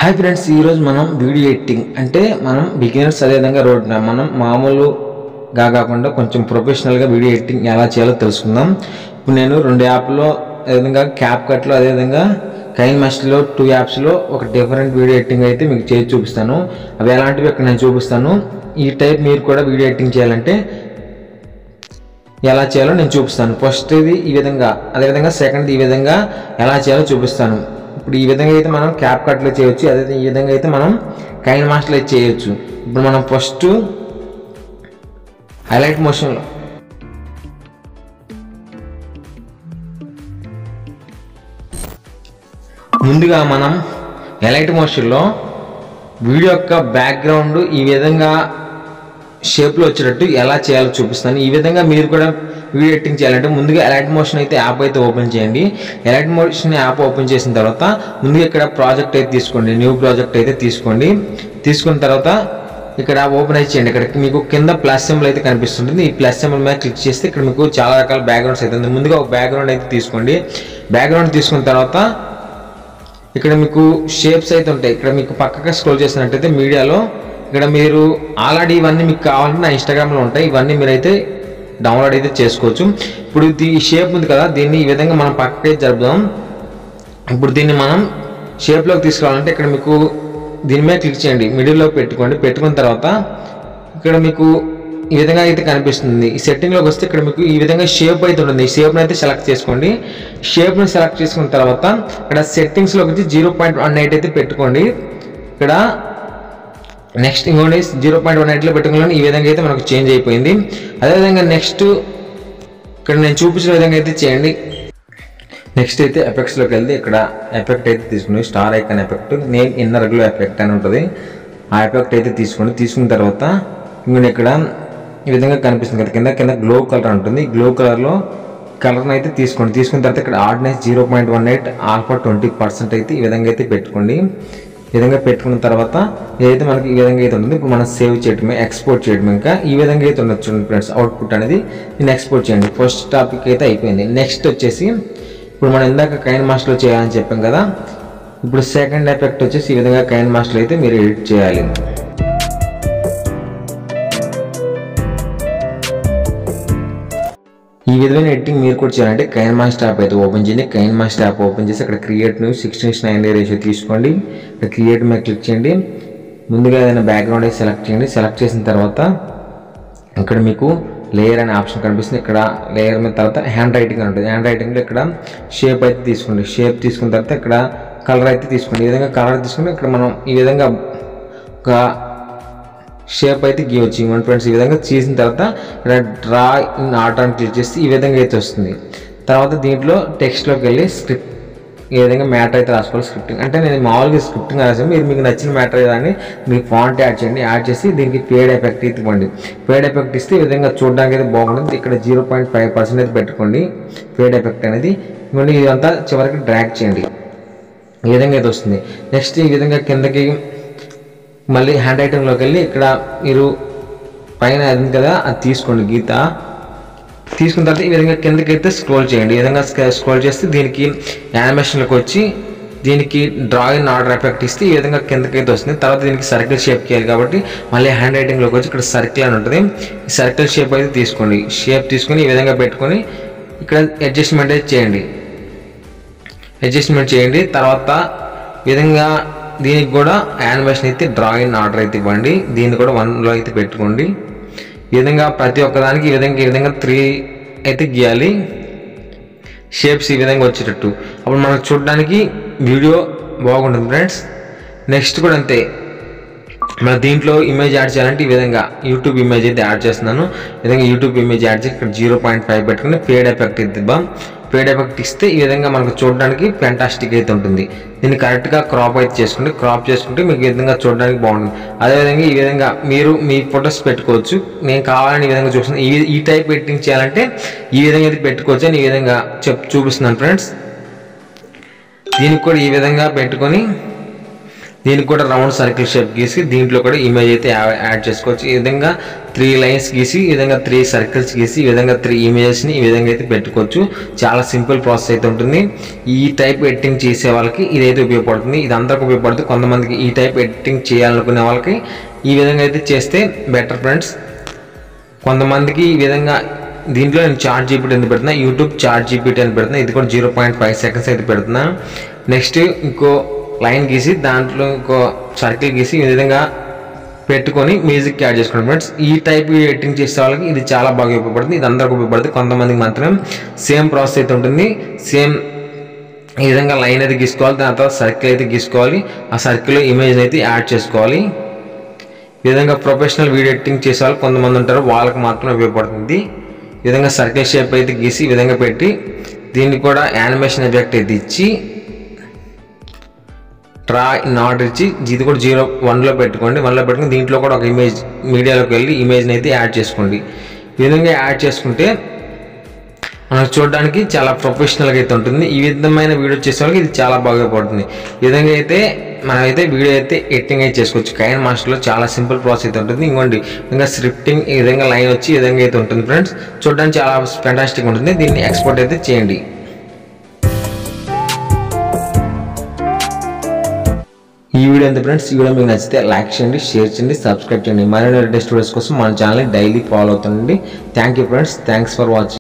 Hi friends, ఈరోజు మనం video editing అంటే మనం బిగినర్స్ అదేవిధంగా మనం మామూలుగా కాకుండా కొంచెం ప్రొఫెషనల్గా వీడియో ఎడిటింగ్ ఎలా చేయాలో తెలుసుకుందాం. ఇప్పుడు నేను 2 యాప్లో అదేవిధంగా క్యాప్కట్లో అదేవిధంగా కైన్మాస్టర్లో 2 యాప్స్లో ఒక డిఫరెంట్ వీడియో ఎడిటింగ్ అయితే మీకు చేసి చూపిస్తాను. అవి ఎలాంటివి ఇక్కడ నేను చూపిస్తాను. ఈ టైప్ మీరు కూడా వీడియో ఎడిటింగ్ చేయాలంటే ఎలా చేయాలో నేను చూపిస్తాను. ఫస్ట్ ఇది ఈ విధంగా, అదేవిధంగా సెకండ్ ఈ విధంగా ఎలా చేయాలో చూపిస్తాను. ఇప్పుడు ఈ విధంగా అయితే మనం క్యాప్కట్లో చేయొచ్చు, అదే ఈ విధంగా అయితే మనం కైన్మాస్టర్లో అయితే చేయొచ్చు. ఇప్పుడు మనం ఫస్ట్ హైలైట్ మోషన్లో ముందుగా మనం హైలైట్ మోషన్లో వీడియో యొక్క బ్యాక్గ్రౌండ్ ఈ విధంగా షేప్లో వచ్చేటట్టు ఎలా చేయాలో చూపిస్తాను. ఈ విధంగా మీరు కూడా వీడియో ఎడిటింగ్ చేయాలంటే ముందుగా ఎలైట్ మోషన్ అయితే యాప్ అయితే ఓపెన్ చేయండి. ఎలైట్ మోషన్ యాప్ ఓపెన్ చేసిన తర్వాత ముందుగా ఇక్కడ ప్రాజెక్ట్ అయితే తీసుకోండి, న్యూ ప్రాజెక్ట్ అయితే తీసుకోండి. తీసుకున్న తర్వాత ఇక్కడ ఓపెన్ అయితే చేయండి. ఇక్కడ మీకు కింద ప్లస్ సింబల్ అయితే కనిపిస్తుంటుంది. ఈ ప్లస్ సింబల్ మీద క్లిక్ చేస్తే ఇక్కడ మీకు చాలా రకాల బ్యాక్గ్రౌండ్స్ అయితే ఉంది. ముందుగా ఒక బ్యాక్గ్రౌండ్ అయితే తీసుకోండి. బ్యాక్గ్రౌండ్ తీసుకున్న తర్వాత ఇక్కడ మీకు షేప్స్ అయితే ఉంటాయి. ఇక్కడ మీకు పక్కగా స్క్రోల్ చేసినట్టయితే మీడియాలో ఇక్కడ మీరు ఆల్రెడీ ఇవన్నీ మీకు కావాలంటే నా ఇన్స్టాగ్రామ్లో ఉంటాయి. ఇవన్నీ మీరైతే డౌన్లోడ్ అయితే చేసుకోవచ్చు. ఇప్పుడు ఈ షేప్ ఉంది కదా, దీన్ని ఈ విధంగా మనం పక్కకి జరుపుదాం. ఇప్పుడు దీన్ని మనం షేప్లోకి తీసుకురావాలంటే ఇక్కడ మీకు దీని మీద క్లిక్ చేయండి, మిడిల్లో పెట్టుకోండి. పెట్టుకున్న తర్వాత ఇక్కడ మీకు ఈ విధంగా అయితే కనిపిస్తుంది. ఈ సెట్టింగ్లోకి వస్తే ఇక్కడ మీకు ఈ విధంగా షేప్ అయితే ఉంటుంది. ఈ షేప్ని అయితే సెలెక్ట్ చేసుకోండి. షేప్ని సెలెక్ట్ చేసుకున్న తర్వాత ఇక్కడ సెట్టింగ్స్లోకి వచ్చి 0.18 అయితే పెట్టుకోండి. ఇక్కడ నెక్స్ట్ ఇంకోటి 0.18లో పెట్టుకోవాలని ఈ విధంగా అయితే మనకు చేంజ్ అయిపోయింది. అదేవిధంగా నెక్స్ట్ ఇక్కడ నేను చూపించిన విధంగా అయితే చేయండి. నెక్స్ట్ అయితే ఎఫెక్ట్స్లోకి వెళ్తే ఇక్కడ ఎఫెక్ట్ అయితే తీసుకుని స్టార్ ఐకాన్ ఎఫెక్ట్, నేను ఇన్నర్లో ఎఫెక్ట్ అని ఉంటుంది. ఆ ఎఫెక్ట్ అయితే తీసుకోండి. తీసుకున్న తర్వాత ఇంకొక ఇక్కడ ఈ విధంగా కనిపిస్తుంది కదా, కింద గ్లో కలర్ ఉంటుంది. గ్లో కలర్లో కలర్ని అయితే తీసుకోండి. తీసుకున్న తర్వాత ఇక్కడ ఆర్డినెన్స్ 0.18 ఆల్ఫా 20% అయితే ఈ విధంగా అయితే పెట్టుకోండి. ఈ విధంగా పెట్టుకున్న తర్వాత ఏదైతే మనకి ఈ విధంగా అయితే ఉంటుంది. ఇప్పుడు మనం సేవ్ చేయడమే, ఎక్స్పోర్ట్ చేయడమే. ఇంకా ఈ విధంగా అయితే ఉండొచ్చు ఫ్రెండ్స్. అవుట్పుట్ అనేది నేను ఎక్స్పోర్ట్ చేయండి. ఫస్ట్ టాపిక్ అయితే అయిపోయింది. నెక్స్ట్ వచ్చేసి ఇప్పుడు మనం ఇందాక కైన్మాస్టర్లో చేయాలని చెప్పాం కదా, ఇప్పుడు సెకండ్ ఎఫెక్ట్ వచ్చేసి ఈ విధంగా కైన్మాస్టర్లో అయితే మీరు ఎడిట్ చేయాలి. ఈ విధమైన ఎడిటింగ్ మీరు కూడా చేయాలంటే కైన్మాస్టర్ యాప్ అయితే ఓపెన్ చేయండి. కైన్మాస్టర్ యాప్ ఓపెన్ చేసి అక్కడ క్రియేట్ న్యూ 16:9 రేషియో తీసుకోండి. ఇక్కడ క్రియేట్ మీద క్లిక్ చేయండి. ముందుగా ఏదైనా బ్యాక్గ్రౌండ్ అయితే సెలెక్ట్ చేయండి. సెలెక్ట్ చేసిన తర్వాత ఇక్కడ మీకు లేయర్ అనే ఆప్షన్ కనిపిస్తుంది. ఇక్కడ లేయర్ మీద తర్వాత హ్యాండ్ రైటింగ్ అని ఉంటుంది. హ్యాండ్ రైటింగ్లో ఇక్కడ షేప్ అయితే తీసుకోండి. షేప్ తీసుకున్న తర్వాత ఇక్కడ కలర్ అయితే తీసుకోండి. ఈ విధంగా కలర్ తీసుకుని ఇక్కడ మనం ఈ విధంగా ఒక షేప్ అయితే గీయవచ్చు. ఇవ్వండి ఫ్రెండ్స్. ఈ విధంగా చేసిన తర్వాత ఇక్కడ డ్రా ఇన్ ఆర్డర్ అని క్లిక్ చేస్తే ఈ విధంగా అయితే వస్తుంది. తర్వాత దీంట్లో టెక్స్ట్లోకి వెళ్ళి స్క్రిప్ట్ ఈ విధంగా మ్యాటర్ అయితే రాసుకోవాలి. స్క్రిప్టింగ్ అంటే నేను మామూలుగా స్క్రిప్టింగ్ రాసాను. మీకు నచ్చిన మ్యాటర్ కానీ మీకు ఫాంట్ యాడ్ చేయండి. యాడ్ చేసి దీనికి ఫేడ్ ఎఫెక్ట్ అయితే ఇవ్వండి. ఫేడ్ ఎఫెక్ట్ ఇస్తే ఈ విధంగా చూడడానికి అయితే బాగుంటుంది. ఇక్కడ 0.5% అయితే పెట్టుకోండి ఫేడ్ ఎఫెక్ట్ అనేది. ఇవ్వండి. ఇదంతా చివరికి డ్రాగ్ చేయండి. ఈ విధంగా అయితే వస్తుంది. నెక్స్ట్ ఈ విధంగా కిందకి మళ్ళీ హ్యాండ్ రైటింగ్లోకి వెళ్ళి ఇక్కడ మీరు పైన అది కదా అది తీసుకోండి, గీత తీసుకున్న తర్వాత ఈ విధంగా కిందకి అయితే స్క్రోల్ చేయండి. ఈ విధంగా స్క్రోల్ చేస్తే దీనికి యానిమేషన్లోకి వచ్చి దీనికి డ్రా ఇన్ ఆర్డర్ ఎఫెక్ట్ ఇస్తే ఈ విధంగా కిందకి అయితే వస్తుంది. తర్వాత దీనికి సర్కిల్ షేప్ చేయాలి కాబట్టి మళ్ళీ హ్యాండ్ రైటింగ్లోకి వచ్చి ఇక్కడ సర్కిల్ అని ఉంటుంది. ఈ సర్కిల్ షేప్ అయితే తీసుకోండి. షేప్ తీసుకొని ఈ విధంగా పెట్టుకొని ఇక్కడ అడ్జస్ట్మెంట్ అయితే చేయండి. అడ్జస్ట్మెంట్ చేయండి. తర్వాత ఈ విధంగా దీనికి కూడా యానిమేషన్ అయితే డ్రా ఇన్ ఆర్డర్ అయితే ఇవ్వండి. దీన్ని కూడా 1లో అయితే పెట్టుకోండి. ఈ విధంగా ప్రతి ఒక్కదానికి ఈ విధంగా 3 అయితే గీయాలి. షేప్స్ ఈ విధంగా వచ్చేటట్టు అప్పుడు మనకు చూడడానికి వీడియో బాగుంటుంది ఫ్రెండ్స్. నెక్స్ట్ కూడా అంతే, మన దీంట్లో ఇమేజ్ యాడ్ చేయాలంటే ఈ విధంగా యూట్యూబ్ ఇమేజ్ అయితే యాడ్ చేస్తున్నాను. ఈ విధంగా యూట్యూబ్ ఇమేజ్ యాడ్ చేసి ఇక్కడ 0.5 పెట్టుకుని ఫేడ్ ఎఫెక్ట్ ఇద్దాం. ఫేడ్ ఎఫెక్ట్ ఇస్తే ఈ విధంగా మనకు చూడడానికి ఫ్యాంటాస్టిక్ అయితే ఉంటుంది. దీన్ని కరెక్ట్గా క్రాప్ అయితే చేసుకుంటే మీకు ఈ విధంగా చూడడానికి బాగుంటుంది. అదేవిధంగా ఈ విధంగా మీరు మీ ఫొటోస్ పెట్టుకోవచ్చు. నేను కావాలని ఈ విధంగా చూస్తున్నాను. ఈ టైప్ ఎడిటింగ్ చేయాలంటే ఈ విధంగా అయితే పెట్టుకోవచ్చు అని ఈ విధంగా చూపిస్తున్నాను ఫ్రెండ్స్. దీనికి కూడా ఈ విధంగా పెట్టుకొని దీనికి కూడా రౌండ్ సర్కిల్ షేప్ గీసి దీంట్లో కూడా ఇమేజ్ అయితే యాడ్ చేసుకోవచ్చు. ఈ విధంగా 3 లైన్స్ గీసి ఈ విధంగా 3 సర్కిల్స్ గీసి ఈ విధంగా 3 ఇమేజెస్ని ఈ విధంగా అయితే పెట్టుకోవచ్చు. చాలా సింపుల్ ప్రాసెస్ అయితే ఉంటుంది. ఈ టైప్ ఎడిటింగ్ చేసే వాళ్ళకి ఇదైతే ఉపయోగపడుతుంది. ఇది అందరికి ఉపయోగపడుతుంది. కొంతమందికి ఈ టైప్ ఎడిటింగ్ చేయాలనుకునే వాళ్ళకి ఈ విధంగా అయితే చేస్తే బెటర్ ఫ్రెండ్స్. కొంతమందికి ఈ విధంగా దీంట్లో నేను చాట్ జీపీటీ అని పెడుతున్నా, యూట్యూబ్ చాట్ జీపీటీ అని పెడుతున్నా. ఇది కూడా 0.5 సెకండ్స్ అయితే పెడుతున్నా. నెక్స్ట్ ఇంకో లైన్ గీసి దాంట్లో ఇంకో సర్కిల్ గీసి ఈ విధంగా పెట్టుకొని మ్యూజిక్ యాడ్ చేసుకోండి ఫ్రెండ్స్. ఈ టైప్ ఎడిటింగ్ చేసే వాళ్ళకి ఇది చాలా బాగా ఉపయోగపడుతుంది. ఇది అందరికి ఉపయోగపడుతుంది. కొంతమందికి మాత్రం సేమ్ ప్రాసెస్ అయితే ఉంటుంది. సేమ్ ఈ విధంగా లైన్ అయితే గీసుకోవాలి, దాని తర్వాత సర్కిల్ అయితే గీసుకోవాలి, ఆ సర్కిల్లో ఇమేజ్ అయితే యాడ్ చేసుకోవాలి. ఈ విధంగా ప్రొఫెషనల్ వీడియో ఎడిటింగ్ చేసే వాళ్ళు కొంతమంది ఉంటారు, వాళ్ళకి మాత్రం ఉపయోగపడుతుంది. ఈ విధంగా సర్కిల్ షేప్ అయితే గీసి ఈ విధంగా పెట్టి దీన్ని కూడా యానిమేషన్ ఎఫెక్ట్ అయితే ఇచ్చి ట్రా ఇన్ ఆర్డర్ ఇచ్చి ఇది కూడా 1లో పెట్టుకోండి. 1లో పెట్టుకుని దీంట్లో కూడా ఒక ఇమేజ్ మీడియాలోకి వెళ్ళి ఇమేజ్ని అయితే యాడ్ చేసుకోండి. ఈ విధంగా యాడ్ చేసుకుంటే మనకు చూడడానికి చాలా ప్రొఫెషనల్గా అయితే ఉంటుంది. ఈ విధమైన వీడియో చేసే వాళ్ళకి ఇది చాలా బాగా పడుతుంది. ఈ విధంగా అయితే మనమైతే వీడియో అయితే ఎడిటింగ్ అయితే చేసుకోవచ్చు. కైన్ మాస్టర్లో చాలా సింపుల్ ప్రాసెస్ అయితే ఉంటుంది. ఇంకోండి ఇంకా స్క్రిప్టింగ్ ఈ విధంగా లైన్ వచ్చి ఈ విధంగా అయితే ఉంటుంది ఫ్రెండ్స్. చూడడానికి చాలా ఫెంటాస్టిక్ ఉంటుంది. దీన్ని ఎక్స్పోర్ట్ అయితే చేయండి. ఈ వీడియో ఎంత ఫ్రెండ్స్, ఈ వీడియో మీకు నచ్చితే లైక్ చేయండి, షేర్ చేయండి, సబ్స్క్రైబ్ చేయండి. మరిన్ని లేటెస్ట్ వీడియోస్ కోసం మన ఛానల్ని డైలీ ఫాలో అవుతుండండి. Thank you friends, thanks for watching.